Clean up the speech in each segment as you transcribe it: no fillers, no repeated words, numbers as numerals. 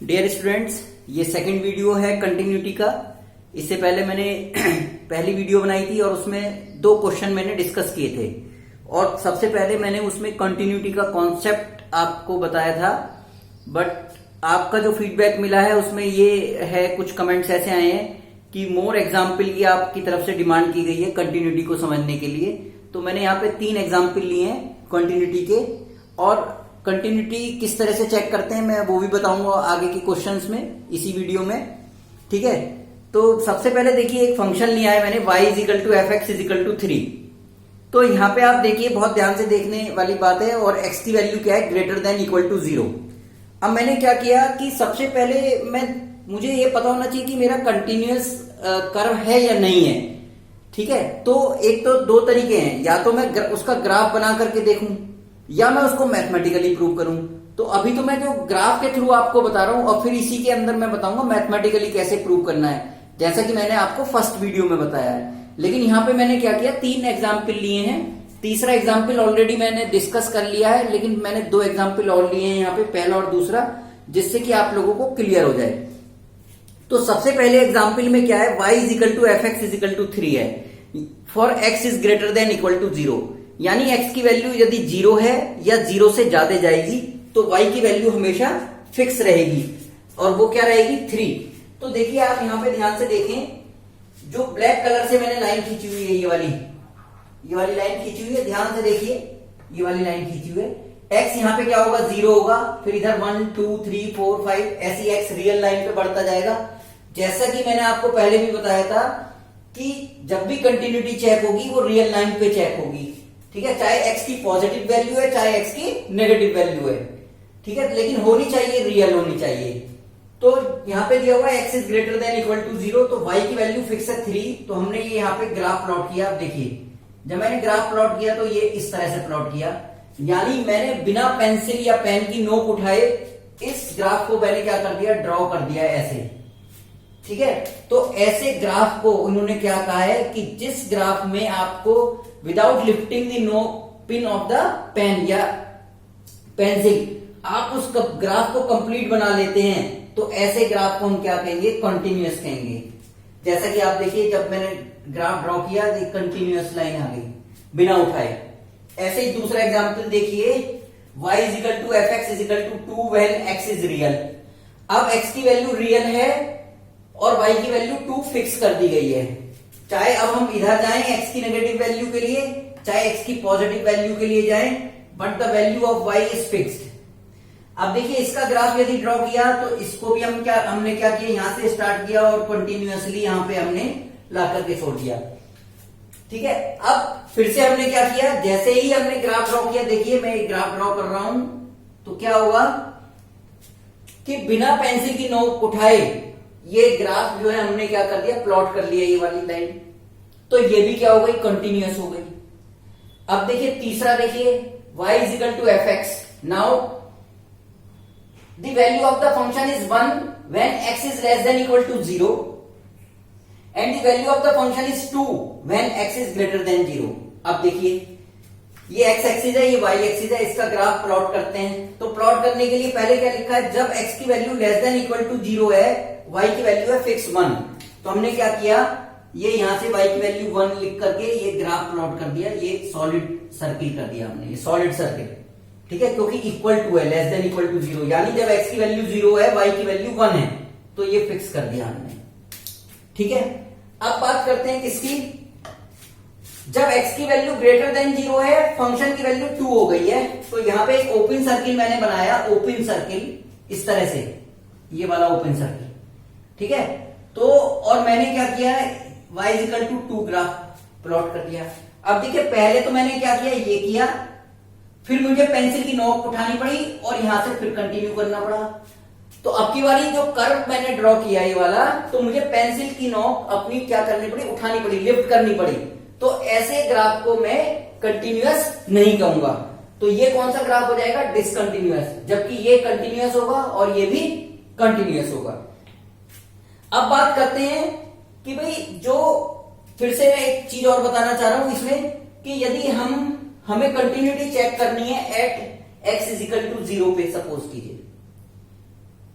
Dear students, ये second video है continuity का। इससे पहले मैंने पहली वीडियो बनाई थी और उसमें दो क्वेश्चन मैंने डिस्कस किए थे और सबसे पहले मैंने उसमें कंटिन्यूटी का कॉन्सेप्ट आपको बताया था। बट आपका जो फीडबैक मिला है उसमें ये है, कुछ कमेंट्स ऐसे आए हैं कि मोर एग्जाम्पल की आपकी तरफ से डिमांड की गई है कंटिन्यूटी को समझने के लिए। तो मैंने यहाँ पे 3 एग्जाम्पल लिए हैं कंटिन्यूटी के, और कंटिन्यूटी किस तरह से चेक करते हैं मैं वो भी बताऊंगा आगे के क्वेश्चंस में इसी वीडियो में। ठीक है, तो सबसे पहले देखिए एक फंक्शन लिया है मैंने y is equal to F x is equal to 3। तो यहाँ पे आप देखिए, बहुत ध्यान से देखने वाली बात है, और x की वैल्यू क्या है, ग्रेटर देन इक्वल टू 0। अब मैंने क्या किया कि सबसे पहले मुझे ये पता होना चाहिए कि मेरा कंटिन्यूअस कर्व है या नहीं है। ठीक है, तो एक तो दो तरीके हैं, या तो मैं उसका ग्राफ बना करके देखूं या मैं उसको मैथमेटिकली प्रूव करूं। तो अभी तो मैं जो ग्राफ के थ्रू आपको बता रहा हूं और फिर इसी के अंदर मैं बताऊंगा मैथमेटिकली कैसे प्रूव करना है, जैसा कि मैंने आपको फर्स्ट वीडियो में बताया है। लेकिन यहां पे मैंने क्या किया, 3 एग्जाम्पल लिए हैं। तीसरा एग्जाम्पल ऑलरेडी मैंने डिस्कस कर लिया है, लेकिन मैंने 2 एग्जाम्पल और लिए हैं यहाँ पे, पहला और दूसरा, जिससे कि आप लोगों को क्लियर हो जाए। तो सबसे पहले एग्जाम्पल में क्या है, y is equal to F x is equal to 3 है for x is greater than equal to 0। यानी x की वैल्यू यदि 0 है या 0 से ज्यादा जाएगी तो y की वैल्यू हमेशा फिक्स रहेगी, और वो क्या रहेगी, 3। तो देखिए आप यहां पे ध्यान से देखें, जो ब्लैक कलर से मैंने लाइन खींची हुई है, ये वाली लाइन खींची हुई है, ध्यान से देखिए, ये वाली लाइन खींची हुई है। x यहाँ पे क्या होगा, 0 होगा, फिर इधर 1 2 3 4 5 ऐसी x रियल लाइन पे बढ़ता जाएगा। जैसा कि मैंने आपको पहले भी बताया था कि जब भी कंटिन्यूटी चेक होगी वो रियल लाइन पे चेक होगी। ठीक है, चाहे x की पॉजिटिव वैल्यू है चाहे x की नेगेटिव वैल्यू है। ठीक है, लेकिन होनी चाहिए, रियल होनी चाहिए। तो यहाँ पे दिया हुआ है x is greater than equal to 0, तो y की वैल्यू फिक्स है 3। तो हमने ये यहाँ पे ग्राफ प्लॉट किया। आप देखिए, जब मैंने ग्राफ प्लॉट किया तो ये इस तरह से प्लॉट किया, यानी मैंने बिना पेंसिल या पेन की नोक उठाए इस ग्राफ को मैंने क्या कर दिया, ड्रॉ कर दिया ऐसे। ठीक है, तो ऐसे ग्राफ को उन्होंने क्या कहा है कि जिस ग्राफ में आपको without lifting the no pin of the pen या पेंसिल आप उस ग्राफ को कंप्लीट बना लेते हैं, तो ऐसे ग्राफ को हम क्या कहेंगे, कंटिन्यूअस कहेंगे। जैसा कि आप देखिए, जब मैंने ग्राफ ड्रॉ किया तो कंटिन्यूअस लाइन आ गई बिना उठाए। ऐसे ही दूसरा एग्जाम्पल देखिए, y is equal to F x is equal to 2 when x is real. अब x की वैल्यू रियल है और y की वैल्यू 2 फिक्स कर दी गई है। चाहे अब हम इधर जाएं x की नेगेटिव वैल्यू के लिए, चाहे x की पॉजिटिव वैल्यू के लिए जाएं, but the value of y is fixed. अब देखिए, इसका ग्राफ यदि ड्रॉ किया तो इसको भी हमने क्या किया, यहां से स्टार्ट किया और कंटिन्यूअसली यहां पे हमने ला करके छोड़ दिया। ठीक है, अब फिर से हमने क्या किया, जैसे ही हमने ग्राफ ड्रॉ किया, देखिए मैं ग्राफ ड्रॉ कर रहा हूं तो क्या होगा कि बिना पेंसिल की नोक उठाए ये ग्राफ जो है हमने क्या कर दिया, प्लॉट कर लिया ये वाली लाइन। तो ये भी क्या हो गई, कंटिन्यूअस हो गई। अब देखिए तीसरा, देखिए y is equal to F X. Now the value of the function is 1 when x is less than equal to 0 and the value of the function is 2 when x is greater than 0। अब देखिए, ये x axis है, ये y axis है, इसका graph plot करते हैं। तो प्लॉट करने के लिए पहले क्या लिखा है, जब x की value less than equal to 0 है, y की वैल्यू है फिक्स 1। तो हमने क्या किया, ये यहां से y की वैल्यू 1 लिख करके ये ग्राफ प्लॉट कर दिया, ये सॉलिड सर्किल कर दिया हमने, ये सॉलिड सर्किल। ठीक है, क्योंकि इक्वल टू है, लेस देन इक्वल टू 0, यानी जब x की वैल्यू 0 है, y की वैल्यू 1 है, तो ये फिक्स कर दिया हमने। ठीक है, अब बात करते हैं किसकी, जब x की वैल्यू ग्रेटर देन 0 है, फंक्शन की वैल्यू 2 हो गई है, तो यहां पे एक ओपन सर्किल मैंने बनाया, ओपन सर्किल इस तरह से, ये वाला ओपन सर्किल। ठीक है, तो और मैंने क्या किया, y is equal to 2 graph plot कर दिया। अब देखिए, पहले तो मैंने क्या किया, ये किया, फिर मुझे पेंसिल की नोक उठानी पड़ी और यहां से फिर कंटिन्यू करना पड़ा। तो अब की बारी जो कर्व मैंने ड्रॉ किया ये वाला, तो मुझे पेंसिल की नोक अपनी क्या करनी पड़ी, उठानी पड़ी, लिफ्ट करनी पड़ी। तो ऐसे ग्राफ को मैं कंटिन्यूअस नहीं कहूंगा, तो ये कौन सा ग्राफ हो जाएगा, डिसकंटिन्यूअस, जबकि ये कंटिन्यूअस होगा और ये भी कंटिन्यूअस होगा। अब बात करते हैं कि भाई, जो फिर से मैं एक चीज और बताना चाह रहा हूं इसमें, कि यदि हमें कंटिन्यूटी चेक करनी है at x is equal to 0 पे, सपोज कीजिए।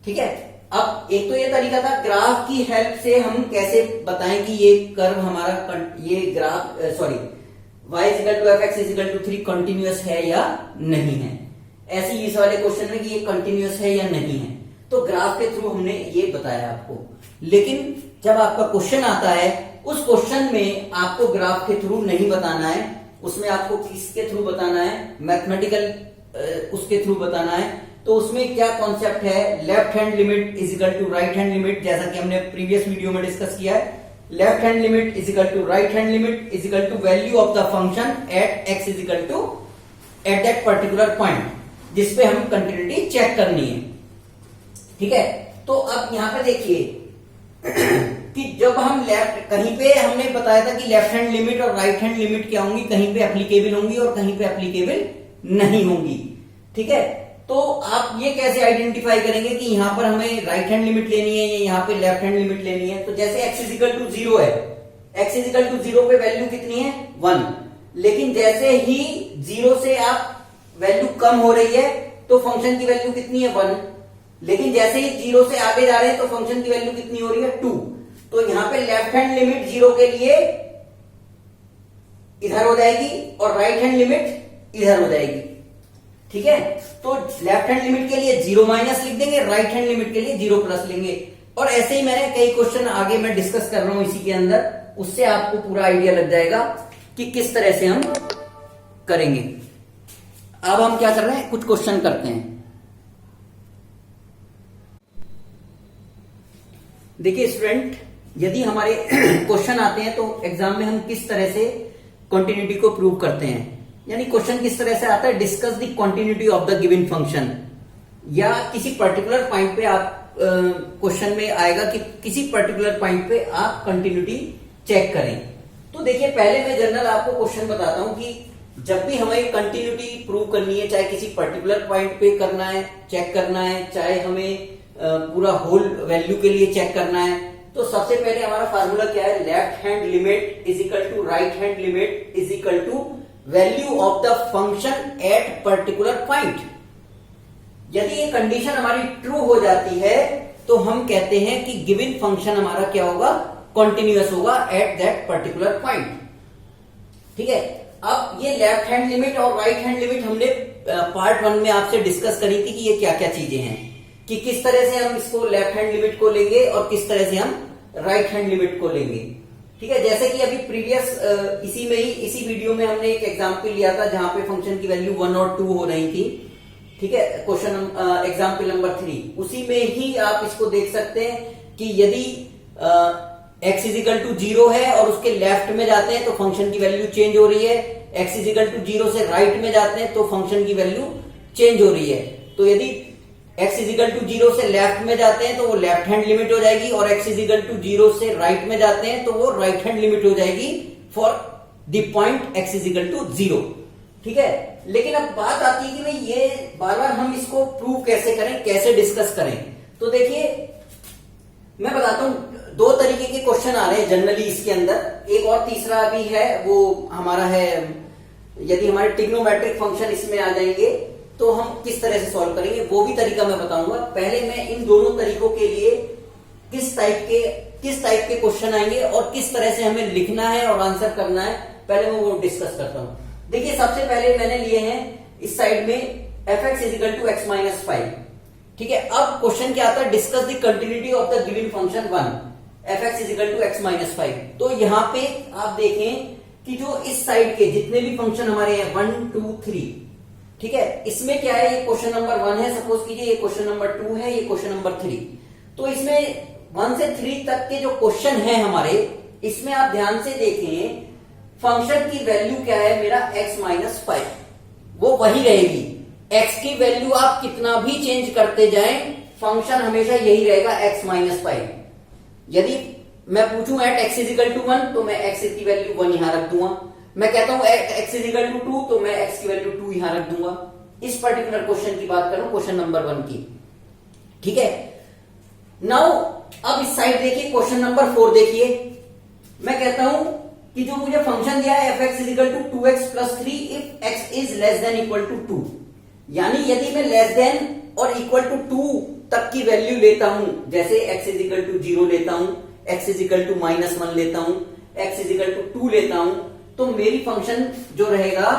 ठीक है, अब एक तो ये तरीका था ग्राफ की हेल्प से हम कैसे बताएं कि ये कर्व हमारा ये graph sorry y is equal to F X is equal to 3 continuous है या नहीं है। ऐसे ही इस वाले क्वेश्चन में कि ये कंटिन्यूअस है या नहीं है, तो ग्राफ के थ्रू हमने ये बताया आपको। लेकिन जब आपका क्वेश्चन आता है उस क्वेश्चन में आपको ग्राफ के थ्रू नहीं बताना है, उसमें आपको किसके थ्रू बताना है, मैथमेटिकल उसके थ्रू बताना है। तो उसमें क्या कॉन्सेप्ट है, left hand limit is equal to right hand limit, जैसा कि हमने प्रीवियस वीडियो में डिस्कस किया है। Left hand limit is equal to right hand limit is equal to value of the function at x is equal to at that particular point, जिसपे हम continuity check करनी है। ठीक है, तो अब यहां पे देखिए कि जब हम लेफ्ट, कहीं पे हमने बताया था कि लेफ्ट हैंड लिमिट और राइट हैंड लिमिट क्या होंगी, कहीं पे एप्लीकेबल होंगी और कहीं पे एप्लीकेबल नहीं होंगी। ठीक है, तो आप ये कैसे आइडेंटिफाई करेंगे कि यहां पर हमें राइट हैंड लिमिट लेनी है या यहां पे लेफ्ट हैंड लिमिट लेनी है। तो जैसे x इजिकल टू 0 है, x इजिकल टू 0 पे वैल्यू कितनी है 1, लेकिन जैसे ही 0 से आप वैल्यू कम हो रही है तो फंक्शन की वैल्यू कितनी है 1, लेकिन जैसे ही 0 से आगे जा रहे हैं तो फंक्शन की वैल्यू कितनी हो रही है 2। तो यहां पे लेफ्ट हैंड लिमिट 0 के लिए इधर हो जाएगी और राइट हैंड लिमिट इधर हो जाएगी। ठीक है, तो लेफ्ट हैंड लिमिट के लिए 0 माइनस लिख देंगे, राइट हैंड लिमिट के लिए 0 प्लस लेंगे। और ऐसे ही मैंने कई क्वेश्चन आगे मैं डिस्कस कर रहा हूं इसी के अंदर, उससे आपको पूरा आइडिया लग जाएगा कि किस तरह से हम करेंगे। अब हम क्या कर रहे हैं, कुछ क्वेश्चन करते हैं। देखिए स्टूडेंट, यदि हमारे क्वेश्चन आते हैं तो एग्जाम में हम किस तरह से कंटिन्यूटी को प्रूव करते हैं, यानी क्वेश्चन किस तरह से आता है, discuss the continuity of the given function, या किसी पर्टिकुलर पॉइंट पे आप क्वेश्चन में आएगा कि किसी पर्टिकुलर पॉइंट पे आप कंटिन्यूटी चेक करें। तो देखिए पहले मैं जनरल आपको क्वेश्चन बताता हूं कि जब भी हमें कंटिन्यूटी प्रूव करनी है, चाहे किसी पर्टिकुलर पॉइंट पे करना है, चेक करना है, चाहे हमें पूरा होल वैल्यू के लिए चेक करना है, तो सबसे पहले हमारा फार्मूला क्या है, left hand limit is equal to right hand limit is equal to value of the function at particular point. यदि ये कंडीशन हमारी ट्रू हो जाती है तो हम कहते हैं कि गिवन फंक्शन हमारा क्या होगा, कंटिन्यूअस होगा एट दैट पर्टिकुलर पॉइंट। ठीक है, अब ये लेफ्ट हैंड लिमिट और राइट हैंड लिमिट हमने पार्ट 1 में आपसे डिस्कस करी थी कि ये क्या क्या चीजें हैं, कि किस तरह से हम इसको लेफ्ट हैंड लिमिट को लेंगे और किस तरह से हम राइट हैंड लिमिट को लेंगे। ठीक है, जैसे कि अभी प्रीवियस इसी में ही इसी वीडियो में हमने एक एग्जांपल लिया था जहां पे फंक्शन की वैल्यू 1 और 2 हो रही थी। ठीक है, क्वेश्चन एग्जांपल नंबर 3, उसी में ही आप इसको देख सकते हैं कि यदि x इजिकल टू 0 है और उसके लेफ्ट में जाते हैं तो फंक्शन की वैल्यू चेंज हो रही है, x इजिकल टू 0 से राइट में जाते हैं तो फंक्शन की वैल्यू चेंज हो रही है। तो यदि x इजिकल टू 0 से लेफ्ट में जाते हैं तो वो लेफ्ट हैंड लिमिट हो जाएगी, और x इजिकल टू 0 से राइट में जाते हैं तो वो राइट हैंड लिमिट हो जाएगी for the point x is equal to 0। ठीक है, लेकिन अब बात आती है कि भाई ये बार बार हम इसको प्रूव कैसे करें, कैसे डिस्कस करें। तो देखिए मैं बताता हूं, 2 तरीके के क्वेश्चन आ रहे हैं जनरली इसके अंदर, एक और तीसरा भी है, वो हमारा है यदि हमारे ट्रिग्नोमेट्रिक फंक्शन इसमें आ जाएंगे तो हम किस तरह से सॉल्व करेंगे, वो भी तरीका मैं बताऊंगा। पहले मैं इन दोनों तरीकों के लिए किस टाइप के क्वेश्चन आएंगे और किस तरह से हमें लिखना है और आंसर करना है, पहले मैं वो डिस्कस करता हूं। देखिए सबसे पहले मैंने लिए हैं इस साइड में f(x is equal to x minus 5). ठीक है, अब क्वेश्चन क्या आता है, discuss the continuity of the given function 1 f(x is equal to x minus 5). तो यहां पे आप देखें कि जो इस साइड के जितने भी फंक्शन हमारे हैं 1 2 3, ठीक है, इसमें क्या है, ये क्वेश्चन नंबर 1 है, सपोज कीजिए, ये क्वेश्चन नंबर 2 है, ये क्वेश्चन नंबर 3। तो इसमें 1 से 3 तक के जो क्वेश्चन है हमारे, इसमें आप ध्यान से देखें फंक्शन की वैल्यू क्या है मेरा x माइनस 5, वो वही रहेगी। x की वैल्यू आप कितना भी चेंज करते जाएं, फंक्शन हमेशा यही रहेगा x माइनस 5। यदि मैं पूछूं एट x इजिकल टू 1 तो मैं x की वैल्यू 1 यहां रख दूंगा, मैं कहता हूं x इजिकल टू 2 तो मैं x की वैल्यू 2 यहां रख दूंगा। इस पर्टिकुलर क्वेश्चन की बात करूं, क्वेश्चन नंबर 1 की। ठीक है, नाउ अब इस साइड देखिए, क्वेश्चन नंबर 4 देखिए, मैं कहता हूं कि जो मुझे फंक्शन दिया है f(x is equal to 2x plus 3 if x is less than equal to 2, यानी यदि मैं लेस देन और इक्वल टू 2 तक की वैल्यू लेता हूं, जैसे x इज इक्वल टू 0 लेता हूं, x इज इक्वल टू -1 लेता हूं, x इज इक्वल टू 2 लेता हूं, तो मेरी फंक्शन जो रहेगा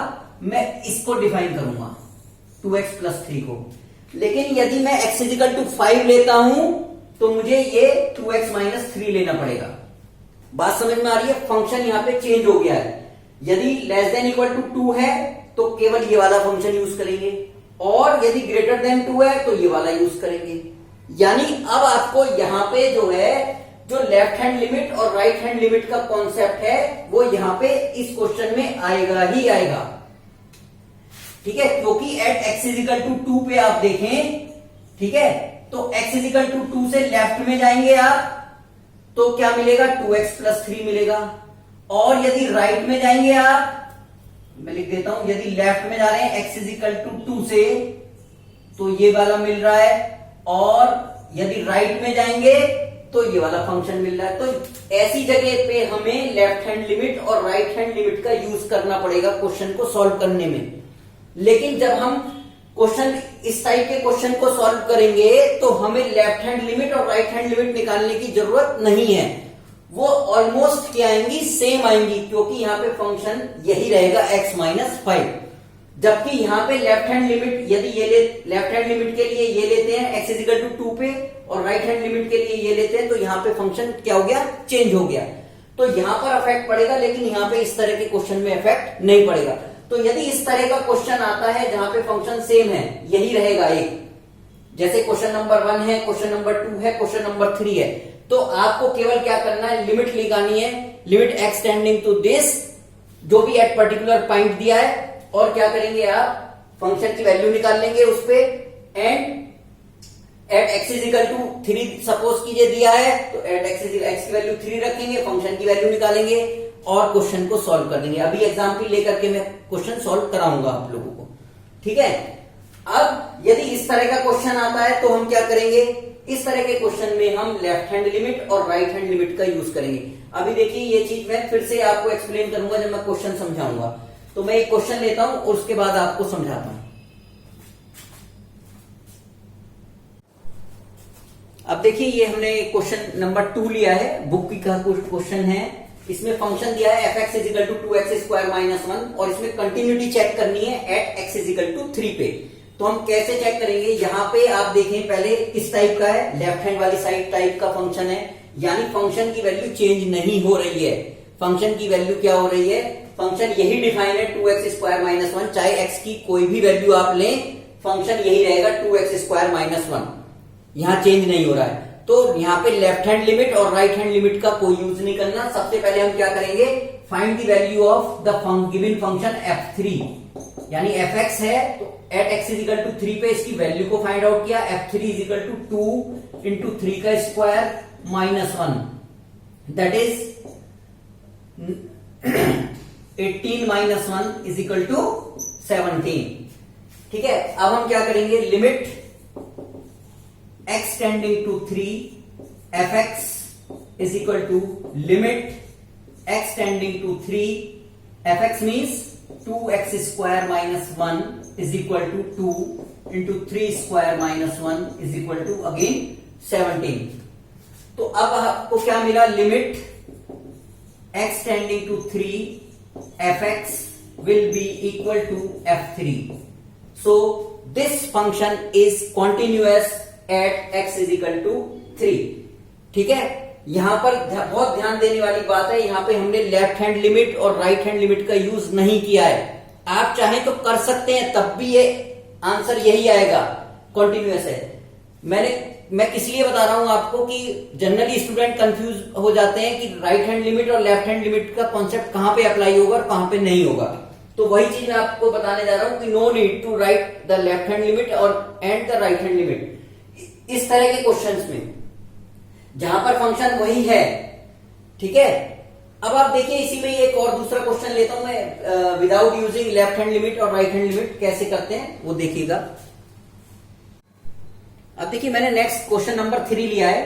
मैं इसको डिफाइन करूंगा 2x प्लस 3 को। लेकिन यदि मैं x इज इक्वल टू 5 लेता हूं तो मुझे ये 2x माइनस 3 लेना पड़ेगा। बात समझ में आ रही है? फंक्शन यहां पे चेंज हो गया है। यदि लेस देन इक्वल टू 2 है तो केवल ये वाला फंक्शन यूज करेंगे, और यदि ग्रेटर देन 2 है तो ये वाला यूज करेंगे। यानी अब आपको यहां पे जो है, जो लेफ्ट हैंड लिमिट और राइट हैंड लिमिट का कॉन्सेप्ट है वो यहां पे इस क्वेश्चन में आएगा ही आएगा। ठीक है, क्योंकि at x is equal to 2 पे आप देखें, ठीक है, तो x इज इक्वल टू 2 से लेफ्ट में जाएंगे आप तो क्या मिलेगा, 2x प्लस 3 मिलेगा। और यदि राइट में जाएंगे आप, मैं लिख देता हूं, यदि लेफ्ट में जा रहे हैं x इज इक्वल टू 2 से तो ये वाला मिल रहा है, और यदि राइट में जाएंगे तो ये वाला फंक्शन मिल रहा है। तो ऐसी जगह पे हमें लेफ्ट हैंड लिमिट और राइट हैंड लिमिट का यूज करना पड़ेगा क्वेश्चन को सॉल्व करने में। लेकिन जब हम क्वेश्चन इस टाइप के क्वेश्चन को सॉल्व करेंगे तो हमें लेफ्ट हैंड लिमिट और राइट हैंड लिमिट निकालने की जरूरत नहीं है, वो ऑलमोस्ट क्या आएंगी, सेम आएंगी, क्योंकि यहां पे फंक्शन यही रहेगा x माइनस 5। जबकि यहां पे लेफ्ट हैंड लिमिट, यदि ये लेफ्ट हैंड लिमिट के लिए ये लेते हैं x इज इक्वल टू 2 पे, और राइट हैंड लिमिट के लिए ये लेते हैं, तो यहां पे फंक्शन क्या हो गया, चेंज हो गया। तो यहां पर अफेक्ट पड़ेगा, लेकिन यहां पे इस तरह के क्वेश्चन में अफेक्ट नहीं पड़ेगा। तो यदि इस तरह का क्वेश्चन आता है जहां पे फंक्शन सेम है, यही रहेगा एक, जैसे क्वेश्चन नंबर 1 है, क्वेश्चन नंबर 2 है, क्वेश्चन नंबर 3 है, तो आपको केवल क्या करना है, लिमिट लगानी है, limit x tending to this, जो भी एट पर्टिकुलर पॉइंट दिया है, और क्या करेंगे आप, फंक्शन की वैल्यू निकाल लेंगे उस पे, and at x is equal to 3 suppose कीजिए दिया है, तो एट एक्स की वैल्यू 3 रखेंगे, फंक्शन की वैल्यू निकालेंगे और क्वेश्चन को सॉल्व कर देंगे। अभी एग्जाम्पल लेकर के मैं क्वेश्चन सॉल्व कराऊंगा आप लोगों को, ठीक है। अब यदि इस तरह का क्वेश्चन आता है तो हम क्या करेंगे, इस तरह के क्वेश्चन में हम लेफ्ट हैंड लिमिट और राइट हैंड लिमिट का यूज करेंगे। अभी देखिए ये चीज मैं फिर से आपको एक्सप्लेन करूंगा जब मैं क्वेश्चन समझाऊंगा। तो मैं एक क्वेश्चन लेता हूं और उसके बाद आपको समझाता हूं। अब देखिए ये हमने क्वेश्चन नंबर 2 लिया है, बुक का क्वेश्चन है। इसमें फंक्शन दिया है F x is equal to 2x square minus 1, और इसमें कंटिन्यूटी चेक करनी है at x is equal to 3 पे। तो हम कैसे चेक करेंगे, यहां पे आप देखें पहले किस टाइप का है, लेफ्ट हैंड वाली साइड टाइप का फंक्शन है, यानी फंक्शन की वैल्यू चेंज नहीं हो रही है। फंक्शन की वैल्यू क्या हो रही है, फंक्शन यही डिफाइन है 2x स्क्वायर माइनस 1, चाहे x की कोई भी वैल्यू आप लें, फंक्शन यही रहेगा 2x स्क्वायर माइनस 1, यहां चेंज नहीं हो रहा है। तो यहां पे लेफ्ट हैंड लिमिट और राइट हैंड लिमिट का कोई यूज नहीं करना। सबसे पहले हम क्या करेंगे, find the value of the given function f3, यानी fx है तो at x is equal to 3 पे इसकी वैल्यू को फाइंड आउट किया, f3 is equal to 2 into 3 का square minus 1, that is 18 minus 1 is equal to 17। ठीक है, अब हम क्या करेंगे, limit x tending to 3 fx is equal to limit x tending to 3 fx means 2x square minus 1 is equal to 2 into 3 square minus 1 is equal to again 17। तो अब आपको क्या मिला, limit x tending to 3 fx will be equal to f3। so this function is continuous at x is equal to 3। ठीक है, यहां पर बहुत ध्यान देने वाली बात है, यहां पे हमने लेफ्ट हैंड लिमिट और राइट हैंड लिमिट का यूज नहीं किया है। आप चाहें तो कर सकते हैं, तब भी ये आंसर यही आएगा, कॉन्टिन्यूअस है। मैं किस लिए बता रहा हूं आपको कि जनरली स्टूडेंट कंफ्यूज हो जाते हैं कि राइट हैंड लिमिट और लेफ्ट हैंड लिमिट का कॉन्सेप्ट कहां पे अप्लाई होगा और कहां पे नहीं होगा। तो वही चीज मैं आपको बताने जा रहा हूं कि no need to write the left hand limit और and the right hand limit इस तरह के क्वेश्चंस में जहां पर फंक्शन वही है। ठीक है, अब आप देखिए इसी में एक और दूसरा क्वेश्चन लेता हूं मैं, without using left hand limit और राइट हैंड लिमिट कैसे करते हैं वो देखिएगा। अब देखिए मैंने नेक्स्ट क्वेश्चन नंबर 3 लिया है,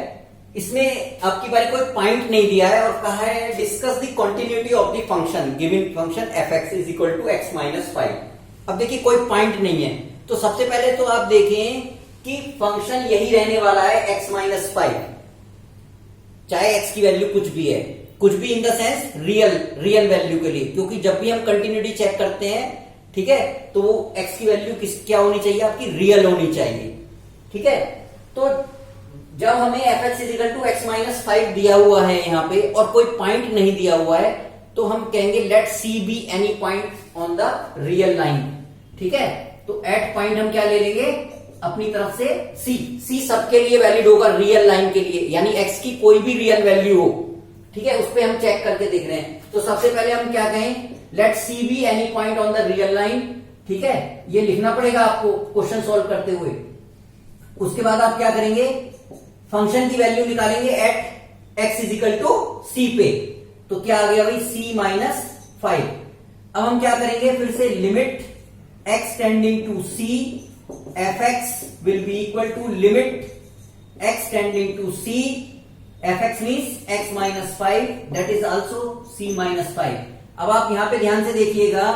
इसमें आपकी बारी कोई पॉइंट नहीं दिया है और कहा है discuss the continuity of the function given function f x is equal to x minus 5। अब देखिए कोई पॉइंट नहीं है, तो सबसे पहले तो आप देखें कि फंक्शन यही रहने वाला है x-5, चाहे x की वैल्यू कुछ भी है, कुछ भी in the sense real value के लिए, क्योंकि जब भी हम कंटिन्यूटी चेक करते हैं, ठीक है, तो वो x की वैल्यू क्या होनी चाहिए, आपकी रियल होनी चाहिए, ठीक है। तो जब हमें fx = x-5 दिया हुआ है यहां पे और कोई पॉइंट नहीं दिया हुआ है, तो हम कहेंगे let c be any point on the real line, ठीक है। तो एट पॉइंट हम क्या ले लेंगे अपनी तरफ से c सबके लिए वैलिड होगा रियल लाइन के लिए, यानी x की कोई भी रियल वैल्यू हो, ठीक है, उस पर हम चेक करके देख रहे हैं। तो सबसे पहले हम क्या कहें, let c be any point on the real line, ठीक है, ये लिखना पड़ेगा आपको क्वेश्चन सॉल्व करते हुए। उसके बाद आप क्या करेंगे, फंक्शन की वैल्यू निकालेंगे एट x = c पे, तो क्या आ गया भाई c-5। अब हम क्या करेंगे, फिर से limit x tending to c fx will be equal to limit x tending to c fx means x-5, that is also c-5। अब आप यहां पे ध्यान से देखिएगा,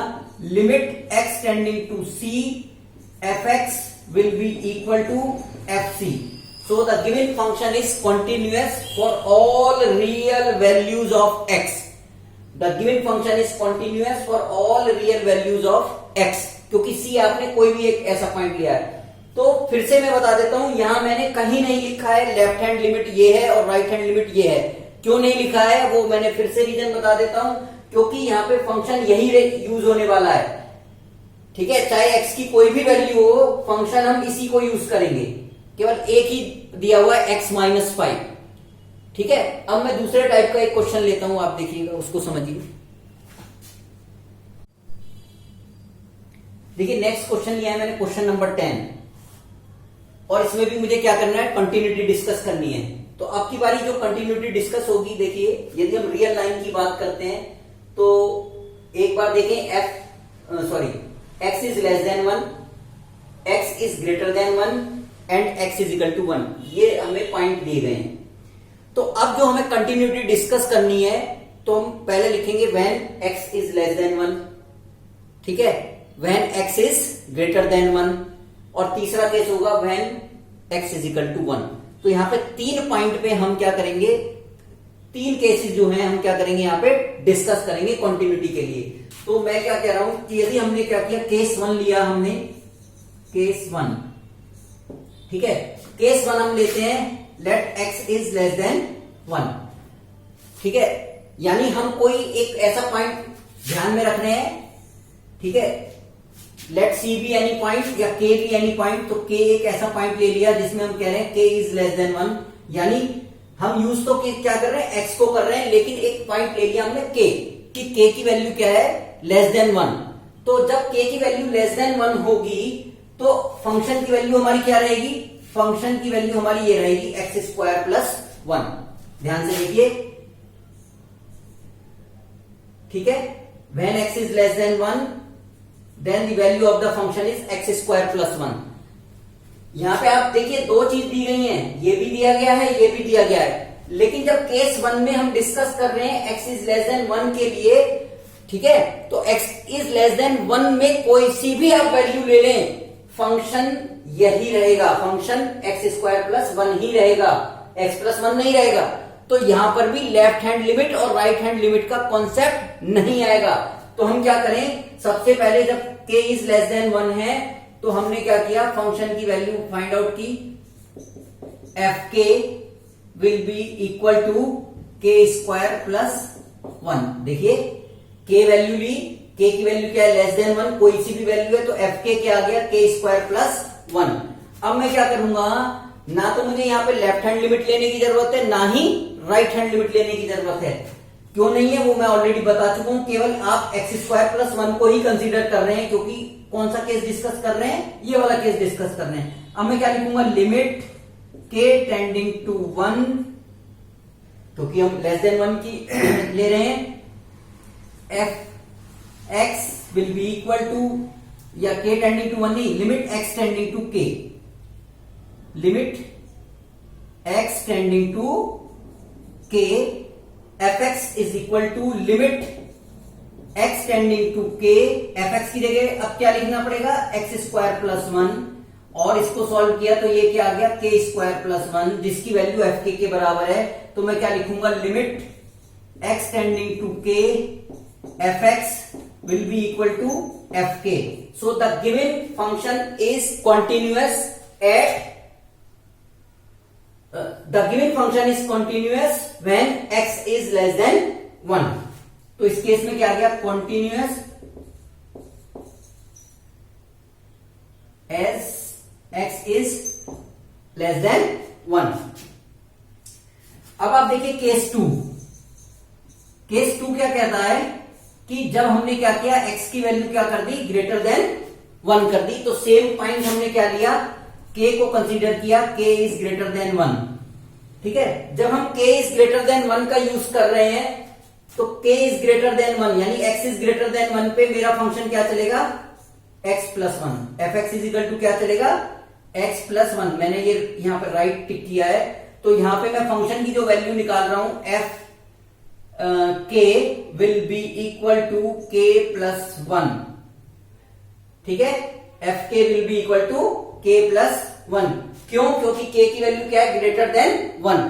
limit x tending to c fx will be equal to fc, so the given function is continuous for all real values of x, the given function is continuous for all real values of x, क्योंकि c आपने कोई भी एक ऐसा point लिया है। तो फिर से मैं बता देता हूं, यहां मैंने कहीं नहीं लिखा है लेफ्ट हैंड लिमिट ये है और राइट हैंड लिमिट ये है। क्यों नहीं लिखा है वो मैंने फिर से रीजन बता देता हूं, क्योंकि यहां पे फंक्शन यही यूज होने वाला है, ठीक है, चाहे x की कोई भी वैल्यू हो, फंक्शन हम इसी को यूज करेंगे, केवल एक ही दिया हुआ है x-5, ठीक है। अब मैं दूसरे टाइप का एक क्वेश्चन लेता हूं, आप देखिएगा, उसको समझिए। देखिए नेक्स्ट क्वेश्चन लिया है मैंने, क्वेश्चन नंबर 10, और इसमें भी मुझे क्या करना है, कंटिन्यूटी डिस्कस करनी है। तो अब की बारी जो कंटिन्यूटी डिस्कस होगी, देखिए यदि हम रियल लाइन की बात करते हैं तो एक बार देखें x is less than 1, x is greater than 1 and x = 1, ये हमें पॉइंट दिए गए हैं। तो अब जो हमें कंटिन्यूटी डिस्कस करनी है, तो हम पहले लिखेंगे when x is less than 1, ठीक है, when x is greater than 1, और तीसरा केस होगा when x = 1। तो यहां पे 3 पॉइंट पे हम क्या करेंगे, 3 केसेस जो हैं हम क्या करेंगे यहाँ पे डिस्कस करेंगे कंटिन्यूटी के लिए। तो मैं क्या कह रहा हूं कि यदि हमने क्या किया, केस 1 लिया हमने, केस 1, ठीक है, केस 1 हम लेते हैं late x is less than 1, ठीक है, यानी हम कोई एक ऐसा पॉइंट ध्यान में रख रहे हैं, ठीक है, let c be any point या k बी एनी पॉइंट। तो k एक ऐसा पॉइंट ले लिया जिसमें हम कह रहे हैं k is less than 1, यानी हम यूज तो क्या कर रहे हैं, x को कर रहे हैं, लेकिन एक पॉइंट ले लिया हमने k, कि k की वैल्यू क्या है, लेस देन 1। तो जब k की वैल्यू लेस देन 1 होगी तो फंक्शन की वैल्यू हमारी क्या रहेगी, फंक्शन की वैल्यू हमारी ये रहेगी x² + 1। ध्यान से देखिए, ठीक है, when x is less than 1 then the value of the function is x² + 1। यहां पे आप देखिए दो चीज दी गई हैं, ये भी दिया गया है, ये भी दिया गया है, लेकिन जब केस 1 में हम डिस्कस कर रहे हैं x is less than 1 के लिए, ठीक है, तो x is less than 1 में कोई सी भी आप वैल्यू ले लें, फंक्शन यही रहेगा, फंक्शन x² + 1 ही रहेगा, x + 1 नहीं रहेगा। तो यहां पर भी लेफ्ट हैंड लिमिट और राइट हैंड लिमिट का कॉन्सेप्ट नहीं आएगा। तो हम क्या करें, सबसे पहले जब k is less than 1 है तो हमने क्या किया, फंक्शन की वैल्यू फाइंड आउट की, fk will be equal to k² + 1। देखिए k वैल्यू ली, k की वैल्यू क्या है, लेस देन 1, कोई सी भी वैल्यू है, तो fk क्या आ गया, k² + 1। अब मैं क्या करूंगा, ना तो मुझे यहाँ पे लेफ्ट हैंड लिमिट लेने की जरूरत है, ना ही राइट हैंड लिमिट लेने की जरूरत है। क्यों नहीं है वो मैं ऑलरेडी बता चुका हूं, केवल आप x² + 1 को ही कंसीडर कर रहे हैं, क्योंकि कौन सा केस डिस्कस कर रहे हैं, ये वाला केस डिस्कस कर रहे हैं। अब मैं क्या लिखूंगा, लिमिट k टेंडिंग टू 1, क्योंकि हम लेस देन 1 की ले रहे हैं, f(x) will be equal to, या k टेंडिंग टू 1 नहीं, limit x tending to k, limit x tending to k, fx is equal to limit x tending to k, fx की जगह अब क्या लिखना पड़ेगा, x² + 1, और इसको सॉल्व किया तो ये क्या आ गया, के स्क्वायर प्लस 1, जिसकी वैल्यू एफ के बराबर है। तो मैं क्या लिखूंगा, limit x tending to k f x will be equal to f k. So the given function is continuous at the given function is continuous when x is less than 1। तो इस case में क्या आ गया, continuous as x is less than 1। अब आप देखिए case 2। Case 2 क्या कहता है कि जब हमने क्या किया, x की वैल्यू क्या कर दी, ग्रेटर देन 1 कर दी। तो सेम पॉइंट हमने क्या लिया, k को कंसीडर किया, k इज ग्रेटर देन 1। ठीक है, जब हम k इज ग्रेटर देन 1 का यूज कर रहे हैं तो k इज ग्रेटर देन 1 यानी x इज ग्रेटर देन 1 पे मेरा फंक्शन क्या चलेगा, x plus 1। F x is equal to क्या चलेगा, x प्लस 1। मैंने ये यहां पर राइट टिक किया है। तो यहां पे मैं फंक्शन की जो वैल्यू निकाल रहा हूं, f k will be equal to k plus 1। ठीक है, f k will be equal to k plus 1। क्यों, क्योंकि k की वैल्यू क्या है, ग्रेटर देन 1।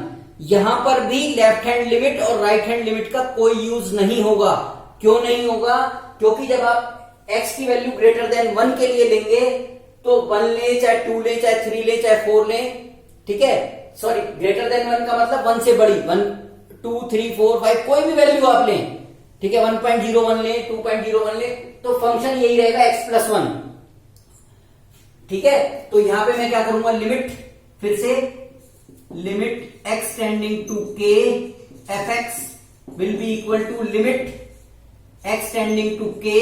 यहां पर भी लेफ्ट हैंड लिमिट और राइट हैंड लिमिट का कोई यूज नहीं होगा। क्यों नहीं होगा, क्योंकि जब आप x की वैल्यू ग्रेटर देन 1 के लिए लेंगे तो 1 ले, चाहे 2 ले, चाहे 3 ले, चाहे 4 ले। ठीक है, सॉरी, ग्रेटर देन 1 का मतलब 1 से बड़ी, 1 2 3 4 5 कोई भी वैल्यू आप लें। ठीक है, 1.01 ले, 2.01 ले, तो फंक्शन यही रहेगा x प्लस 1। ठीक है, तो यहां पे मैं क्या करूंगा, लिमिट, फिर से limit x tending to k f x will be equal to limit x tending to k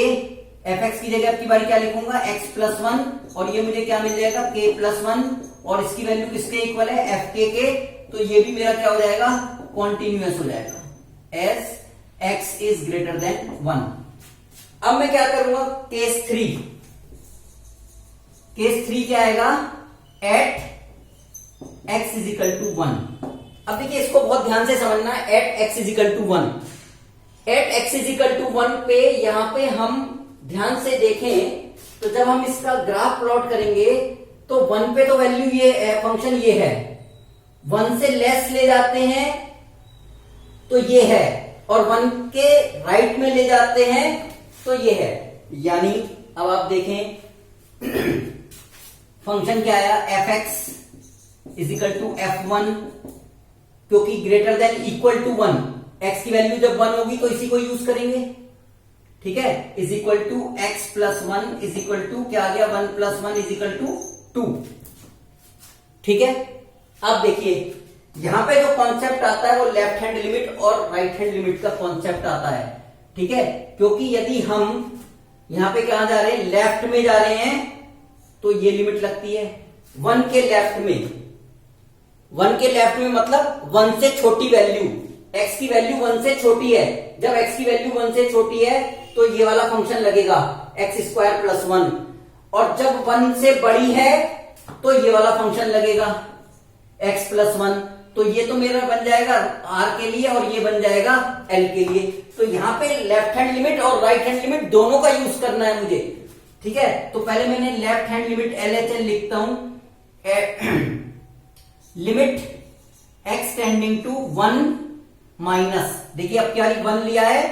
f x की जगह आपकी बारी क्या लिखूंगा, x प्लस 1, और ये मुझे क्या मिल जाएगा, k प्लस 1, और इसकी वैल्यू किसके इक्वल है, एफ के। तो ये भी मेरा क्या हो जाएगा, कॉन्टिन्यूअस हो जाएगा as x is greater than 1। अब मैं क्या करूंगा, केस 3। केस 3 क्या आएगा, at x is equal to 1। अब देखिए इसको बहुत ध्यान से समझना है, at x is equal to 1। At x is equal to 1 पे यहां पे हम ध्यान से देखें तो जब हम इसका ग्राफ प्लॉट करेंगे तो 1 पे तो वैल्यू ये है, फंक्शन ये है, 1 से लेस ले जाते हैं तो ये है, और 1 के राइट में ले जाते हैं तो ये है। यानी अब आप देखें फंक्शन क्या आया, f x is equal to F1, क्योंकि greater than equal to 1, x की वैल्यू जब 1 होगी तो इसी को यूज करेंगे। ठीक है, is equal to x plus 1 is equal to क्या आ गया, 1 प्लस 1 इज इक्वल टू 2। ठीक है, अब देखिए यहां पे जो कॉन्सेप्ट आता है वो लेफ्ट हैंड लिमिट और राइट हैंड लिमिट का कॉन्सेप्ट आता है। ठीक है, क्योंकि यदि हम यहां पे कहां जा रहे हैं, लेफ्ट में जा रहे हैं तो ये लिमिट लगती है 1 के लेफ्ट में। 1 के लेफ्ट में मतलब 1 से छोटी वैल्यू, x की वैल्यू 1 से छोटी है। जब x की वैल्यू 1 से छोटी है तो ये वाला फंक्शन लगेगा x स्क्वायर प्लस 1, और जब 1 से बड़ी है तो ये वाला फंक्शन लगेगा x प्लस 1। तो ये तो मेरा बन जाएगा r के लिए और ये बन जाएगा l के लिए। तो यहां पे लेफ्ट हैंड लिमिट और राइट हैंड लिमिट दोनों का यूज करना है मुझे। ठीक है, तो पहले मैंने लेफ्ट हैंड लिमिट LHL लिखता हूं, limit x tending to 1 minus, देखिए अब क्या 1 लिया है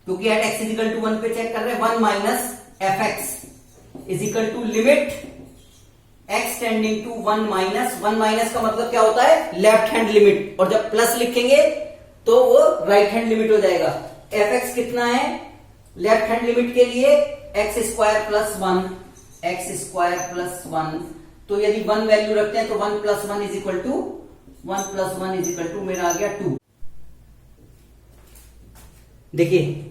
क्योंकि एट x इजिकल टू 1 पे चेक कर रहे हैं, 1 minus f x is equal to limit x tending to 1 minus, 1 minus का मतलब क्या होता है, लेफ्ट हैंड लिमिट, और जब प्लस लिखेंगे तो वो राइट हैंड लिमिट हो जाएगा। एफ एक्स कितना है लेफ्ट हैंड लिमिट के लिए, x square plus 1, x square plus 1। तो यदि 1 वैल्यू रखते हैं तो 1 plus 1 is equal to 1 plus 1 is equal to मेरा आ गया 2। देखिए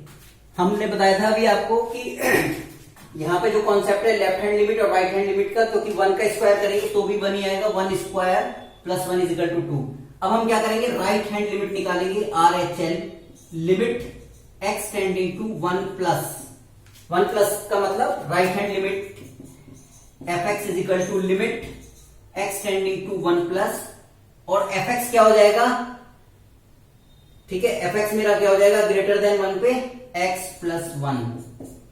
हमने बताया था अभी आपको कि यहां पे जो कॉन्सेप्ट है लेफ्ट हैंड लिमिट और राइट हैंड लिमिट का, क्योंकि 1 का स्क्वायर करेंगे तो भी 1 ही आएगा, 1 square plus 1 is equal to 2। अब हम क्या करेंगे, राइट हैंड लिमिट निकालेंगे, RHL limit x tending to 1 plus, 1 plus का मतलब right hand limit fx is equal to limit x tending to 1 plus, और fx क्या हो जाएगा, ठीक है, fx मेरा क्या हो जाएगा, ग्रेटर देन 1 पे x प्लस 1,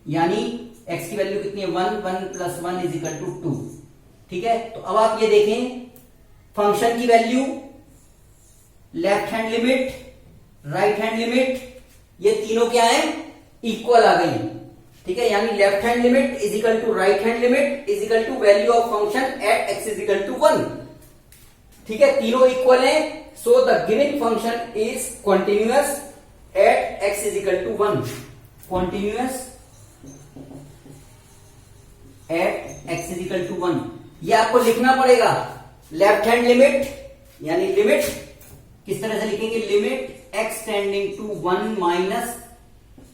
यानी x की वैल्यू कितनी है 1, 1 प्लस 1 इज इक्वल टू 2। ठीक है, तो अब आप ये देखें फंक्शन की value, left hand limit, right hand limit, ये तीनों क्या है, इक्वल आ गई। ठीक है, यानी left hand limit is equal to right hand limit is equal to value of function at x is equal to 1। ठीक है, तीनों इक्वल है, so the given function is continuous at x is equal to 1। Continuous at x is equal to 1, ये आपको लिखना पड़ेगा। Left hand limit यानी limit किस तरह से लिखेंगे, limit x tending to 1 minus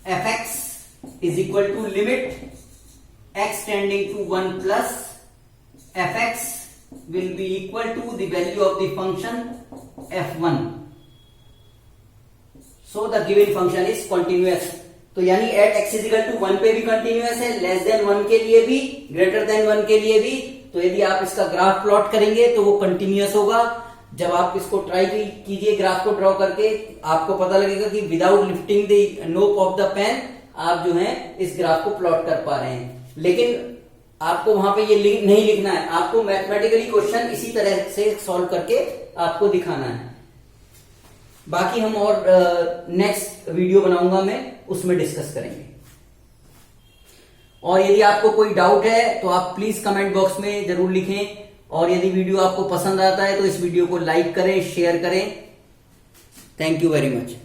f x is equal to limit x tending to 1 plus f x will be equal to the value of the function f1। So the given function is continuous. तो यानी at x is equal to 1 पे भी continuous है, less than 1 के लिए भी, greater than 1 के लिए भी। तो यदि आप इसका ग्राफ प्लॉट करेंगे तो वो कंटिन्यूअस होगा। जब आप इसको ट्राई कीजिए ग्राफ को ड्रॉ करके, आपको पता लगेगा कि विदाउट लिफ्टिंग द नोक ऑफ द पेन आप जो है इस ग्राफ को प्लॉट कर पा रहे हैं। लेकिन आपको वहां पे ये नहीं लिखना है, आपको मैथमेटिकली क्वेश्चन इसी तरह से सॉल्व करके आपको दिखाना है। बाकी हम और नेक्स्ट वीडियो बनाऊंगा मैं, उसमें डिस्कस करेंगे। और यदि आपको कोई डाउट है तो आप प्लीज कमेंट बॉक्स में जरूर लिखें। और यदि वीडियो आपको पसंद आता है तो इस वीडियो को लाइक करें, शेयर करें। Thank you very much.